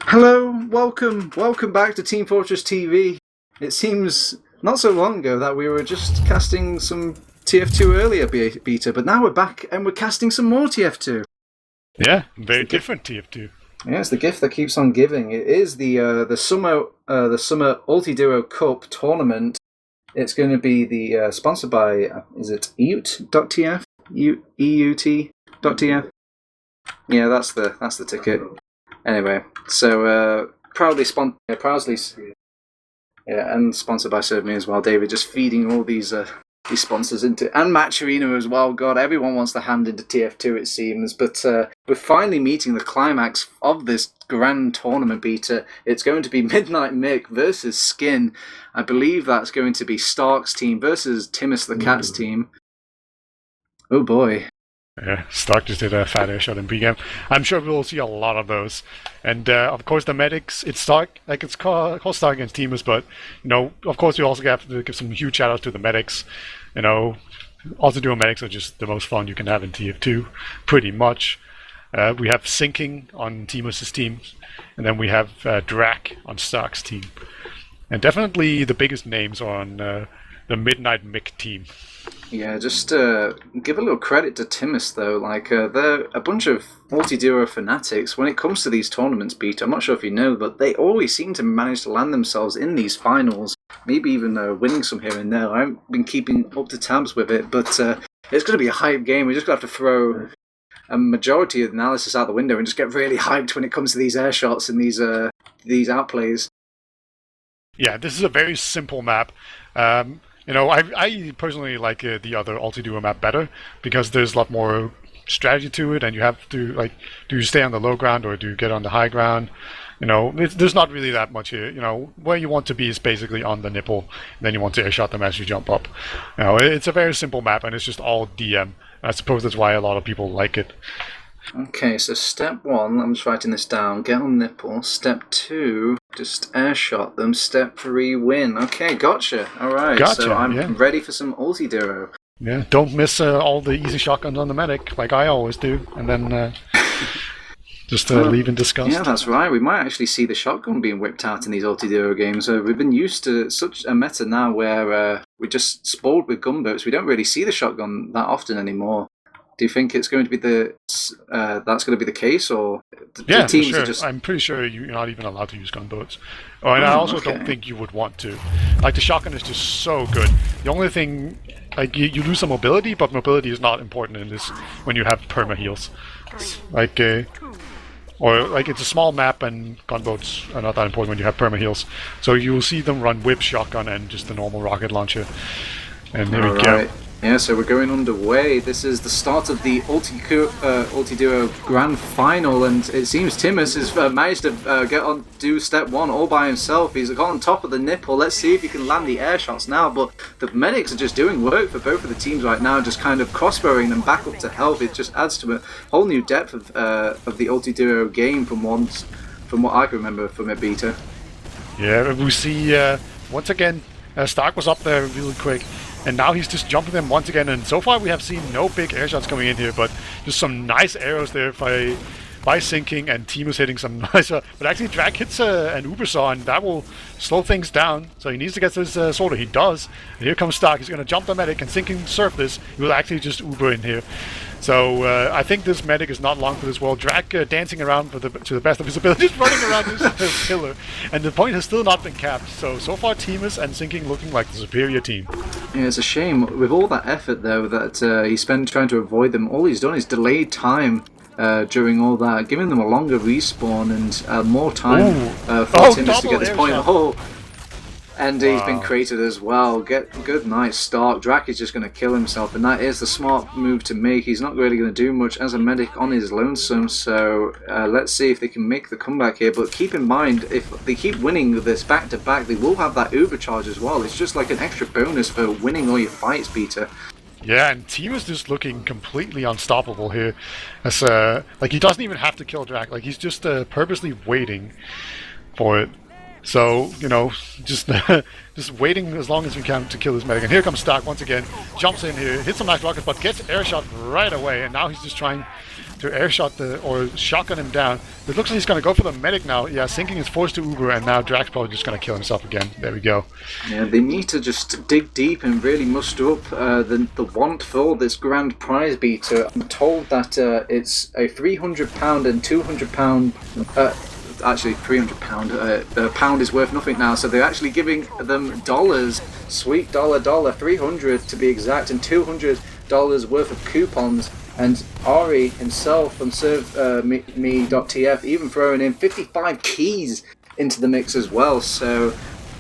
Hello, welcome back to Team Fortress TV. It seems not so long ago that we were just casting some TF2 earlier beta, but now we're back and we're casting some more TF2. Yeah, very different TF2. Yeah, it's the gift that keeps on giving. It is the Summer Ultiduo Cup Tournament. It's going to be the sponsored by is it eut.tf? eut.tf? Yeah, that's the ticket. Anyway, so proudly sponsored by Serve Me as well. David just feeding all these sponsors into, and Match Arena as well. God, everyone wants the hand into TF2, it seems. But we're finally meeting the climax of this grand tournament beta. It's going to be Midnight Mick versus Skin. I believe that's going to be Stark's team versus Timus the Cat's team. Oh boy. Yeah, Stark just did a fat air shot in pre-game. I'm sure we'll see a lot of those. And of course the medics, it's Stark, like it's called Stark against Timus, but of course we also have to give some huge shout outs to the medics. Also duo medics are just the most fun you can have in TF2, pretty much. We have Sinking on Timus's team, and then we have Drac on Stark's team. And definitely the biggest names are on the Midnight Mick team. Yeah, just give a little credit to Timus, though. Like, they're a bunch of multi-duo fanatics. When it comes to these tournaments, Peter, I'm not sure if you know, but they always seem to manage to land themselves in these finals, maybe even winning some here and there. I haven't been keeping up to tabs with it, but it's going to be a hype game. We're just going to have to throw a majority of the analysis out the window and just get really hyped when it comes to these air shots and these outplays. Yeah, this is a very simple map. I personally like the other Ultiduo map better because there's a lot more strategy to it, and you have to, like, do you stay on the low ground or do you get on the high ground? There's not really that much here. Where you want to be is basically on the nipple, and then you want to airshot them as you jump up. It's a very simple map, and it's just all DM. I suppose that's why a lot of people like it. Okay, so step 1, I'm just writing this down, get on nipple. Step 2, just airshot them. Step 3, win. Okay, gotcha. Alright, Gotcha, so I'm yeah. ready for some Ultiduo. Yeah, don't miss all the easy shotguns on the medic, like I always do, and then just leave in disgust. Yeah, that's right. We might actually see the shotgun being whipped out in these Ultiduo games. We've been used to such a meta now where we're just spoiled with gunboats. We don't really see the shotgun that often anymore. Do you think it's going to be that's going to be the case, or the teams for sure. are just? I'm pretty sure you're not even allowed to use gunboats. Oh, and I also don't think you would want to. Like, the shotgun is just so good. The only thing, like, you lose some mobility, but mobility is not important in this when you have perma heals. Like, it's a small map, and gunboats are not that important when you have perma heals. So you will see them run whip, shotgun, and just the normal rocket launcher. And there we go. Yeah, so we're going underway. This is the start of the Ultiduo Grand Final, and it seems Timus has managed to do step 1 all by himself. He's got on top of the nipple. Let's see if he can land the air shots now, but the medics are just doing work for both of the teams right now, just kind of crossbowing them back up to health. It just adds to a whole new depth of the Ultiduo game from what I can remember from it beta. Yeah, we see once again Stark was up there really quick. And now he's just jumping them once again, and so far we have seen no big air shots coming in here, but just some nice arrows there by Sinking, and Timus hitting some nice... but actually Drac hits an Ubersaw, and that will slow things down, so he needs to get this sorter. He does. And here comes Stark. He's going to jump the medic, and Sinking surf this. He will actually just Uber in here. So I think this medic is not long for this world. Drac dancing around to the best of his ability, just running around this pillar. And the point has still not been capped. So far Timus and Sinking looking like the superior team. Yeah, it's a shame. With all that effort, though, that he spent trying to avoid them, all he's done is delayed time during all that, giving them a longer respawn and more time for Timus to get this point. And he's been created as well. Good, nice start. Drac is just going to kill himself, and that is the smart move to make. He's not really going to do much as a medic on his lonesome, so let's see if they can make the comeback here. But keep in mind, if they keep winning this back-to-back, they will have that overcharge as well. It's just like an extra bonus for winning all your fights, Peter. Yeah, and Team is just looking completely unstoppable here. As like, he doesn't even have to kill Drac. Like, he's just purposely waiting for it. So, you know, just just waiting as long as we can to kill this medic. And here comes Stark once again. Jumps in here, hits some nice rockets, but gets airshot right away. And now he's just trying to airshot or shotgun him down. It looks like he's going to go for the medic now. Yeah, sinking is forced to Uber, and now Drax probably just going to kill himself again. There we go. Yeah, they need to just dig deep and really muster up the want for this grand prize beater. I'm told that it's a £300 and £200. Actually, £300. The pound is worth nothing now, so they're actually giving them dollars, sweet dollar, 300 to be exact, and $200 worth of coupons. And Ari himself from me.tf even throwing in 55 keys into the mix as well. So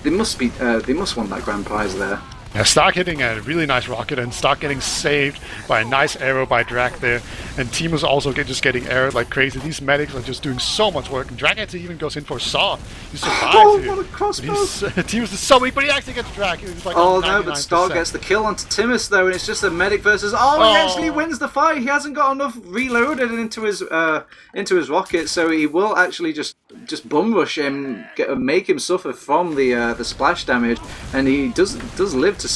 they must want that grand prize there. Yeah, Stark hitting a really nice rocket and Stark getting saved by a nice arrow by Drak there. And Teemus also just getting arrowed like crazy. These medics are just doing so much work. And Drak actually even goes in for a saw. He survives here. What a crossbow! Teemus is so weak, but he actually gets Drak. He was like oh no, but Stark gets the kill onto Timus though, and it's just a medic versus... Oh, he actually wins the fight! He hasn't got enough reloaded into his rocket, so he will actually just bum rush him, make him suffer from the splash damage, and he does live to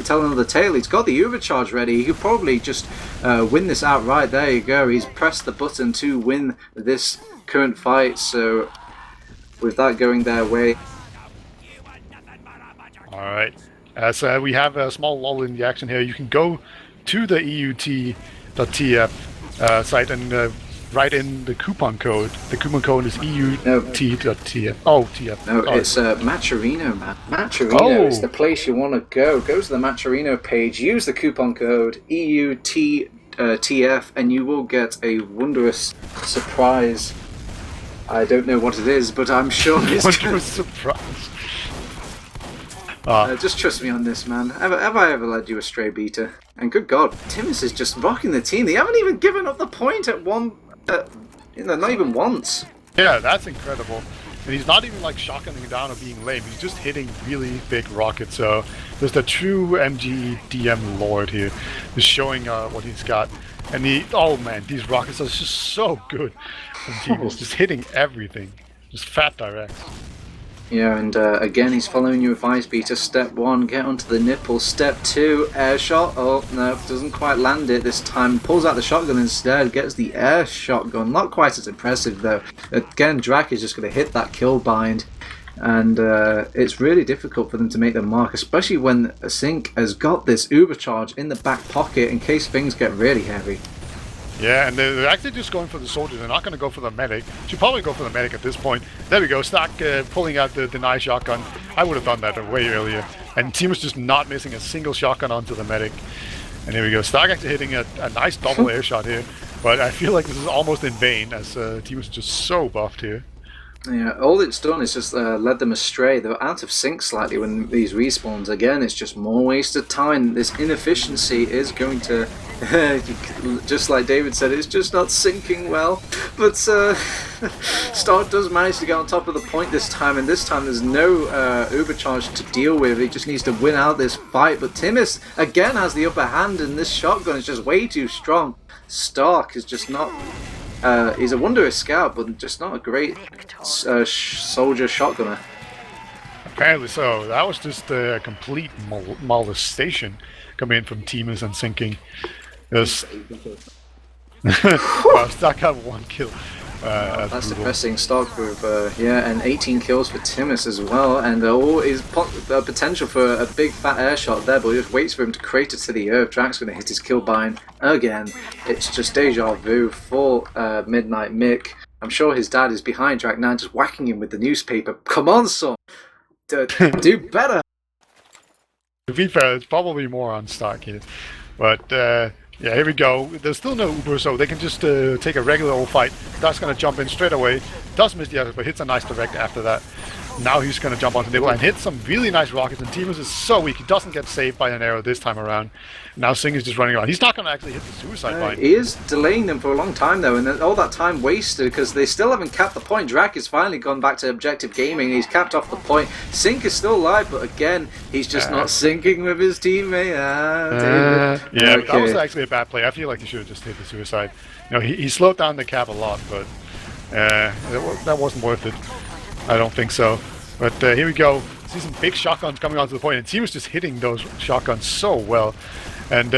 tell another tale. He's got the overcharge ready. He could probably just win this outright. There you go. He's pressed the button to win this current fight. So with that going their way. All right. As we have a small lull in the action here, you can go to the eut.tf site and write in the coupon code. The coupon code is eut.tf. Oh, TF. No, it's Matcherino, man. Matcherino is the place you want to go. Go to the Matcherino page, use the coupon code eut.tf, and you will get a wondrous surprise. I don't know what it is, but I'm sure it's wondrous surprise. Just trust me on this, man. Have I ever led you astray, Beta? And good God, Timus is just rocking the team. They haven't even given up the point at one... not even once. Yeah, that's incredible. And he's not even like shotgunning down or being lame. He's just hitting really big rockets. So there's the true MG DM Lord here, just showing what he's got. And oh man, these rockets are just so good. And he's just hitting everything, just fat directs. Yeah, and again, he's following your advice, Beta. Step 1, get onto the nipple. Step 2, air shot. Oh, no, doesn't quite land it this time. Pulls out the shotgun instead, gets the air shotgun. Not quite as impressive, though. Again, Drak is just going to hit that kill bind. And it's really difficult for them to make their mark, especially when Sync has got this uber charge in the back pocket in case things get really heavy. Yeah, and they're actually just going for the soldier. They're not going to go for the medic. Should probably go for the medic at this point. There we go. Stark pulling out the deny shotgun. I would have done that way earlier. And Team was just not missing a single shotgun onto the medic. And here we go. Stark actually hitting a nice double air shot here. But I feel like this is almost in vain as Team was just so buffed here. Yeah, all it's done is just led them astray. They're out of sync slightly when these respawns. Again, it's just more wasted time. This inefficiency is going to... just like David said, it's just not syncing well. But Stark does manage to get on top of the point this time, and this time there's no overcharge to deal with. He just needs to win out this fight. But Timus again has the upper hand, and this shotgun is just way too strong. Stark is just not... he's a wondrous scout, but just not a great soldier shotgunner. Apparently so. That was just a complete molestation coming in from Teemus and sinking. Well, Stark got 1 kill. That's depressing. Stark with and 18 kills for Timus as well, and all his potential for a big fat air shot there, but he just waits for him to crater to the earth. Drak's going to hit his kill bind again. It's just deja vu for Midnight Mick. I'm sure his dad is behind Drak now, just whacking him with the newspaper. Come on, son, do better. To be fair, it's probably more on Stark here, but yeah, here we go. There's still no Uber, so they can just take a regular old fight. Stark's going to jump in straight away. Does miss the others, but hits a nice direct after that. Now he's going to jump onto the nipple and hit some really nice rockets, and Teemus is so weak. He doesn't get saved by an arrow this time around. Now Singh is just running around. He's not going to actually hit the suicide bind. He is delaying them for a long time, though, and all that time wasted because they still haven't capped the point. Drak has finally gone back to objective gaming. He's capped off the point. Sync is still alive, but again, he's just not syncing with his teammate. Yeah, okay. That was actually a bad play. I feel like he should have just hit the suicide. You know, he slowed down the cap a lot, but that wasn't worth it. I don't think so. But here we go. See some big shotguns coming onto the point, and Team is just hitting those shotguns so well. And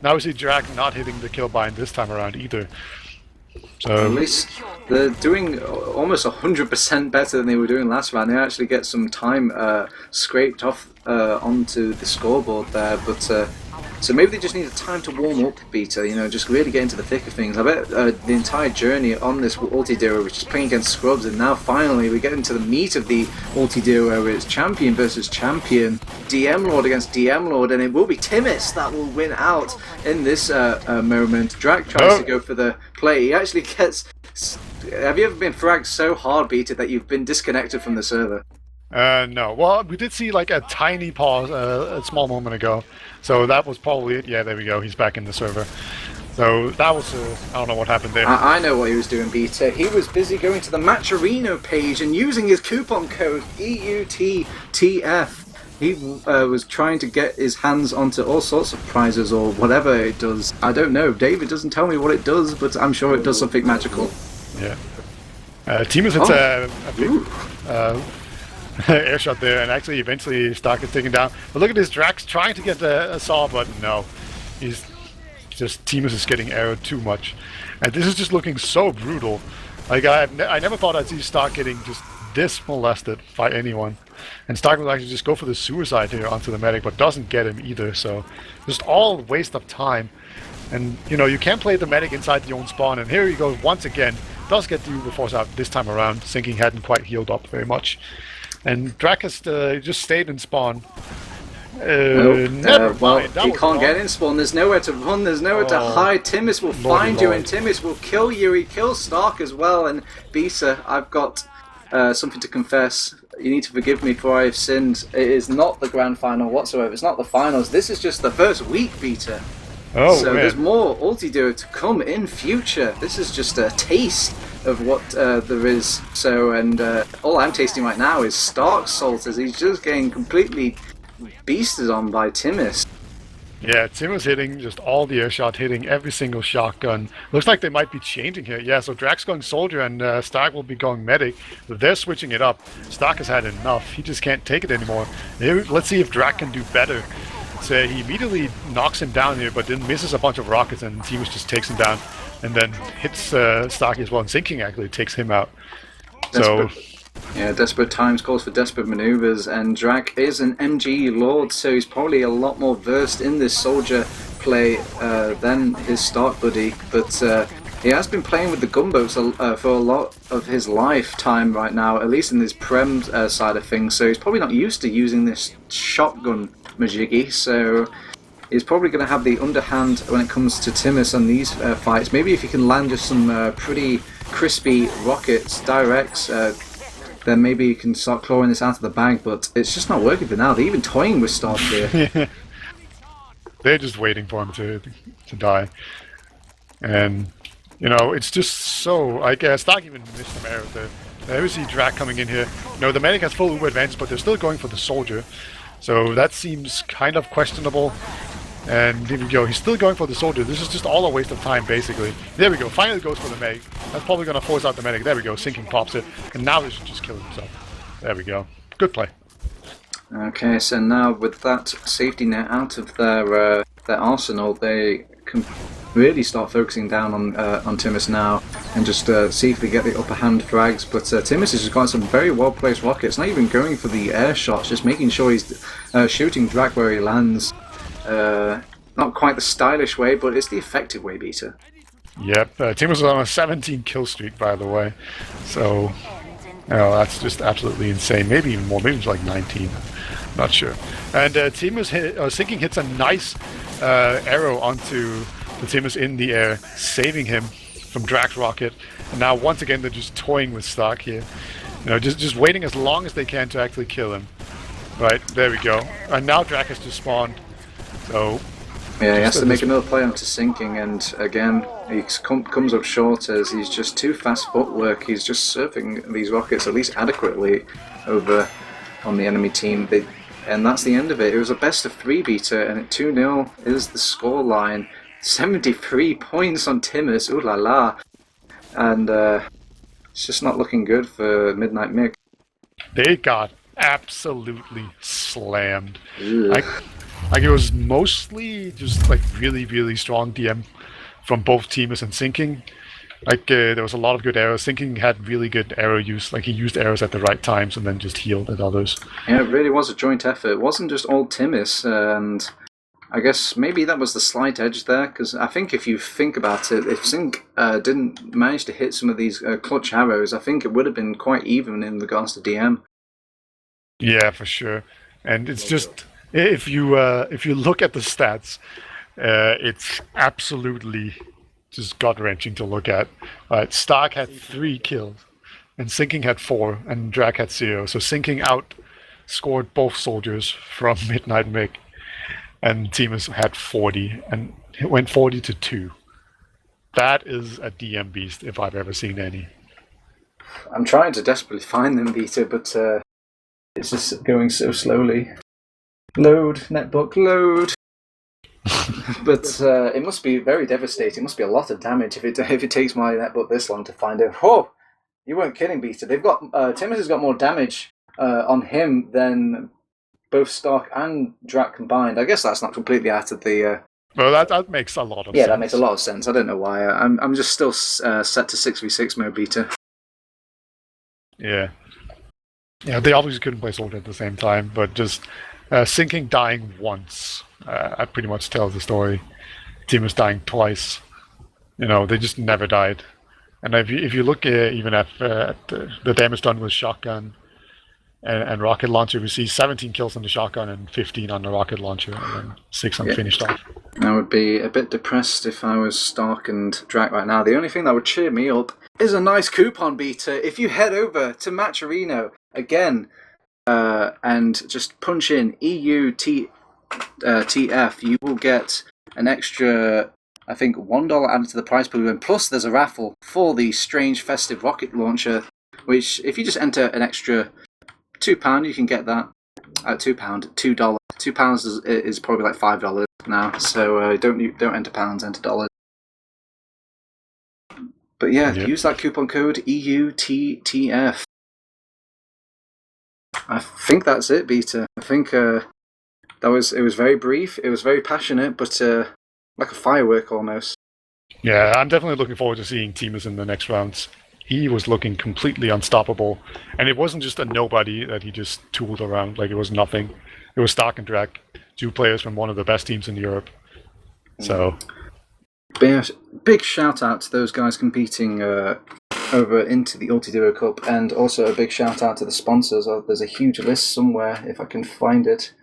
now we see Drag not hitting the kill bind this time around either. So at least they're doing almost 100% better than they were doing last round. They actually get some time scraped off onto the scoreboard there, but so maybe they just need time to warm up, Beta, you know, just really get into the thick of things. I bet the entire journey on this Ultiduo was just playing against scrubs, and now finally we get into the meat of the Ultiduo, where it's champion versus champion, DM Lord against DM Lord, and it will be Timis that will win out in this moment. Drak tries to go for the play. He actually gets... Have you ever been fragged so hard, Beta, that you've been disconnected from the server? No. Well, we did see like a tiny pause a small moment ago. So that was probably it. Yeah, there we go. He's back in the server. So that was, I don't know what happened there. I know what he was doing, Beta. He was busy going to the Matcherino page and using his coupon code eut.tf. He was trying to get his hands onto all sorts of prizes or whatever it does. I don't know. David doesn't tell me what it does, but I'm sure it does something magical. Yeah. Timus hits a big air shot there, and actually eventually Stark gets taken down. But look at this, Drax trying to get a saw button. No, he's just Timus is getting arrowed too much, and this is just looking so brutal. Like I never thought I'd see Stark getting just this molested by anyone, and Stark will actually just go for the suicide here onto the medic, but doesn't get him either. So just all waste of time. And you know, you can't play the medic inside the own spawn, and here he goes once again. Does get the Uber Force out this time around. Sinking hadn't quite healed up very much. And Drak has just stayed in spawn. Well, he can't get in spawn. There's nowhere to run. There's nowhere to hide. Timis will find you, and Timis will kill you. He kills Stark as well. And Bisa, I've got something to confess. You need to forgive me for I have sinned. It is not the grand final whatsoever. It's not the finals. This is just the first week, Beta. Oh, so man. There's more Ultiduo to come in future. This is just a taste of what there is. So, and all I'm tasting right now is Stark salt, as he's just getting completely beasted on by Timis. Yeah, Timus hitting just all the air shot, hitting every single shotgun. Looks like they might be changing here. Yeah, so Drak's going soldier and Stark will be going medic. But they're switching it up. Stark has had enough. He just can't take it anymore. Here, let's see if Drak can do better. So he immediately knocks him down here, but then misses a bunch of rockets, and Timus just takes him down, and then hits Stark as well. And Sinking actually takes him out. Desperate times calls for desperate maneuvers, and Drak is an MG Lord, so he's probably a lot more versed in this soldier play than his Stark buddy. But he has been playing with the gunboats for a lot of his lifetime right now, at least in his Prem side of things. So he's probably not used to using this shotgun Majiggy, so he's probably going to have the underhand when it comes to Timus on these fights. Maybe if you can land just some pretty crispy rockets, directs, then maybe you can start clawing this out of the bag, but it's just not working for now. They're even toying with Stark here. They're just waiting for him to die. And, you know, it's just so... Like, Stark even missed some arrows there. There we see Drak coming in here. No, the medic has full Uber advantage, but they're still going for the soldier. So that seems kind of questionable. And here we go. He's still going for the soldier. This is just all a waste of time, basically. There we go. Finally goes for the medic. That's probably going to force out the medic. There we go. Sinking pops it. And now they should just kill himself. There we go. Good play. Okay, so now with that safety net out of their arsenal, they can really start focusing down on Timus now and just see if they get the upper hand frags. But Timus has got some very well placed rockets, not even going for the air shots, just making sure he's shooting Drak where he lands. Not quite the stylish way, but it's the effective way, Beta. Yep, Timus was on a 17 kill streak, by the way. So, that's just absolutely insane. Maybe even more. Maybe it's like 19. Not sure. And Timus Sinking hits a nice arrow onto the Timus in the air, saving him from Drak's rocket. And now once again they're just toying with Stark here. You know, just waiting as long as they can to actually kill him. Right, there we go. And now Drak has just spawned. So yeah, he has to make another play onto Sinking, and again he comes up short as he's just too fast footwork. He's just surfing these rockets at least adequately over on the enemy team. And that's the end of it. It was a best of 3 Beta, and 2-0 is the score line. 73 points on Timus, ooh la la. And it's just not looking good for Midnight Mick. They got absolutely slammed. Ugh. Like it was mostly just like really, really strong DM from both teamers and Sinking. Like there was a lot of good arrows. Sinking had really good arrow use. Like he used arrows at the right times and then just healed at others. Yeah, it really was a joint effort. It wasn't just all Timis, and I guess maybe that was the slight edge there, because I think if you think about it, if Sink didn't manage to hit some of these clutch arrows, I think it would have been quite even in regards to DM. Yeah, for sure. And it's just if you look at the stats, it's absolutely just gut-wrenching to look at. Stark had 3 kills, and Sinking had 4, and Drak had 0. So Sinking outscored both soldiers from Midnight Mick, and Teamers had 40, and it went 40-2. That is a DM beast if I've ever seen any. I'm trying to desperately find them, Vita, but it's just going so slowly. Load, netbook, load. But it must be very devastating. It must be a lot of damage if it takes my netbook this long to find it. Oh, you weren't kidding, Beta. They've got Timmins has got more damage on him than both Stark and Drak combined. I guess that's not completely out of the. Well, that makes a lot of sense. Yeah, that makes a lot of sense. I don't know why. I'm just still set to 6v6 mode, Beta. Yeah. Yeah, they obviously couldn't play Soldier at the same time, but just Sinking dying once, I pretty much tells the story. Team was dying twice. You know, they just never died. And if you look even at the damage done with shotgun and rocket launcher, we see 17 kills on the shotgun and 15 on the rocket launcher, and then 6 unfinished off. I would be a bit depressed if I was Stark and Drak right now. The only thing that would cheer me up is a nice coupon, Beta. If you head over to Matcherino again and just punch in eut.tf, you will get an extra, I think, $1 added to the prize pool, and plus there's a raffle for the strange festive rocket launcher, which if you just enter an extra £2, you can get that at $2, $2. £2 is probably like $5 now, so don't enter pounds, enter dollars. But yeah, use that coupon code EUTTF. I think that's it, Beta. I think it was very brief, it was very passionate, but like a firework almost. Yeah, I'm definitely looking forward to seeing Timus in the next rounds. He was looking completely unstoppable, and it wasn't just a nobody that he just tooled around like it was nothing. It was Stark and Drak, 2 players from one of the best teams in Europe. So, big shout out to those guys competing over into the Ultiduo Cup, and also a big shout out to the sponsors. There's a huge list somewhere if I can find it.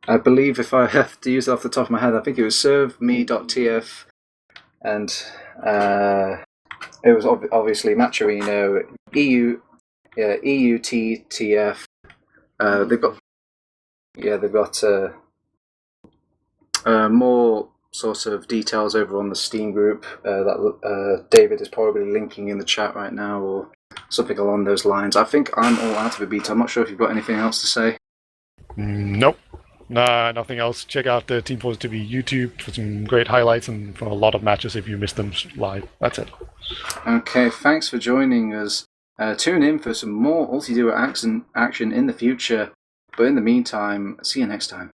I believe if I have to use it off the top of my head, I think it was serveme.tf, and it was obviously Matcherino, EUTTF. They've got more sort of details over on the Steam group that David is probably linking in the chat right now, or something along those lines. I think I'm all out of it, Beta. I'm not sure if you've got anything else to say. Nope. Nah, nothing else. Check out the Team Fortress TV YouTube for some great highlights and for a lot of matches if you missed them live. That's it. Okay, thanks for joining us. Tune in for some more Ultiduo action in the future. But in the meantime, see you next time.